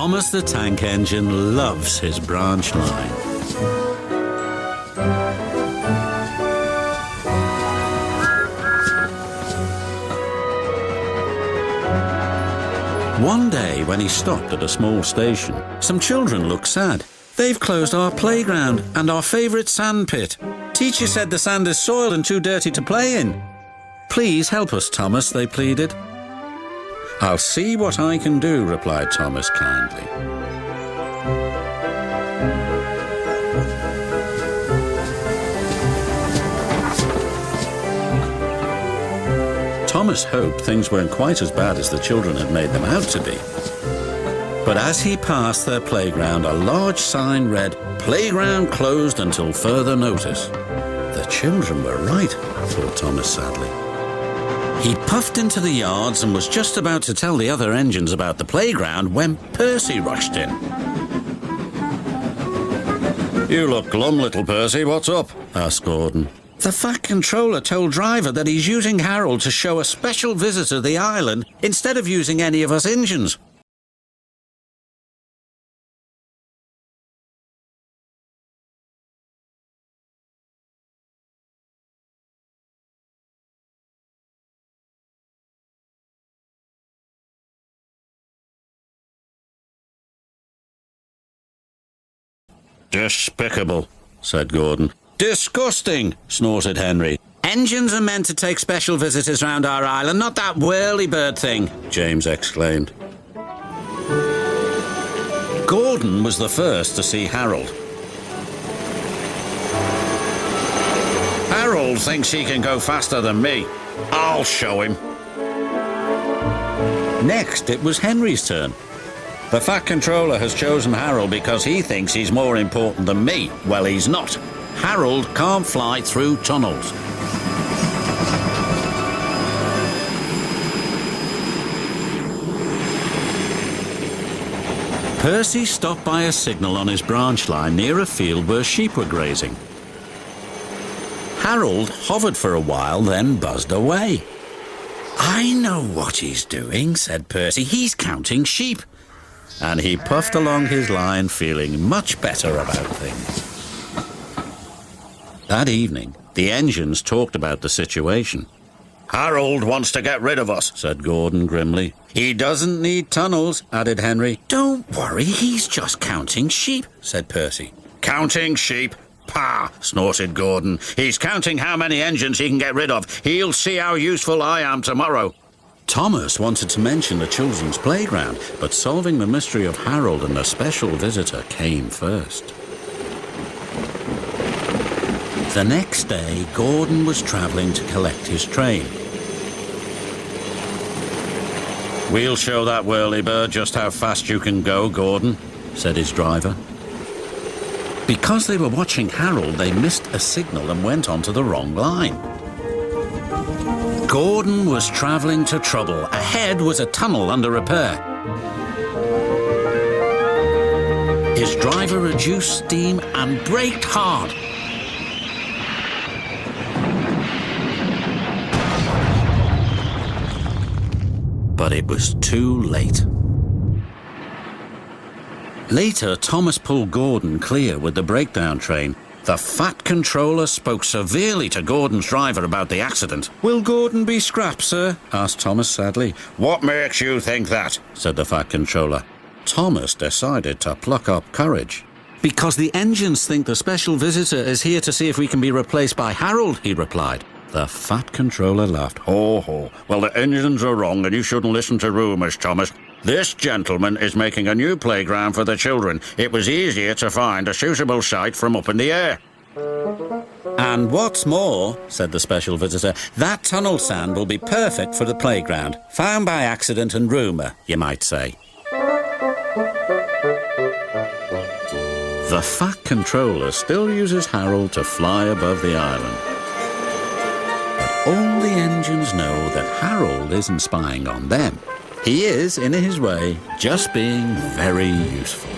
Thomas the Tank Engine loves his branch line. One day, when he stopped at a small station, some children looked sad. They've closed our playground and our favourite sand pit. Teacher said the sand is soiled and too dirty to play in. Please help us, Thomas, they pleaded. I'll see what I can do, replied Thomas kindly. Thomas hoped things weren't quite as bad as the children had made them out to be. But as he passed their playground, a large sign read, "Playground closed until further notice." The children were right, thought Thomas sadly. He puffed into the yards and was just about to tell the other engines about the playground when Percy rushed in. "You look glum, little Percy. What's up?" asked Gordon. "The Fat Controller told Driver that he's using Harold to show a special visitor the island instead of using any of us engines." "Despicable," said Gordon. "Disgusting," snorted Henry. "Engines are meant to take special visitors round our island, not that whirly-bird thing," James exclaimed. Gordon was the first to see Harold. "Harold thinks he can go faster than me. I'll show him." Next, it was Henry's turn. "The Fat Controller has chosen Harold because he thinks he's more important than me. Well, he's not. Harold can't fly through tunnels." Percy stopped by a signal on his branch line near a field where sheep were grazing. Harold hovered for a while, then buzzed away. "I know what he's doing," said Percy. "He's counting sheep." And he puffed along his line, feeling much better about things. That evening, the engines talked about the situation. "Harold wants to get rid of us," said Gordon grimly. "He doesn't need tunnels," added Henry. "Don't worry, he's just counting sheep," said Percy. "Counting sheep? Pah!" snorted Gordon. "He's counting how many engines he can get rid of. He'll see how useful I am tomorrow." Thomas wanted to mention the children's playground, but solving the mystery of Harold and the special visitor came first. The next day, Gordon was travelling to collect his train. "We'll show that whirlybird just how fast you can go, Gordon," said his driver. Because they were watching Harold, they missed a signal and went onto the wrong line. Gordon was travelling to trouble. Ahead was a tunnel under repair. His driver reduced steam and braked hard. But it was too late. Later, Thomas pulled Gordon clear with the breakdown train. The Fat Controller spoke severely to Gordon's driver about the accident. "Will Gordon be scrapped, sir?" asked Thomas sadly. "What makes you think that?" said the Fat Controller. Thomas decided to pluck up courage. "Because the engines think the special visitor is here to see if we can be replaced by Harold," he replied. The Fat Controller laughed. "Ho, ho. Well, the engines are wrong and you shouldn't listen to rumours, Thomas. This gentleman is making a new playground for the children. It was easier to find a suitable site from up in the air." "And what's more," said the special visitor, "that tunnel sand will be perfect for the playground. Found by accident and rumour, you might say." The Fat Controller still uses Harold to fly above the island. But all the engines know that Harold isn't spying on them. He is, in his way, just being very useful.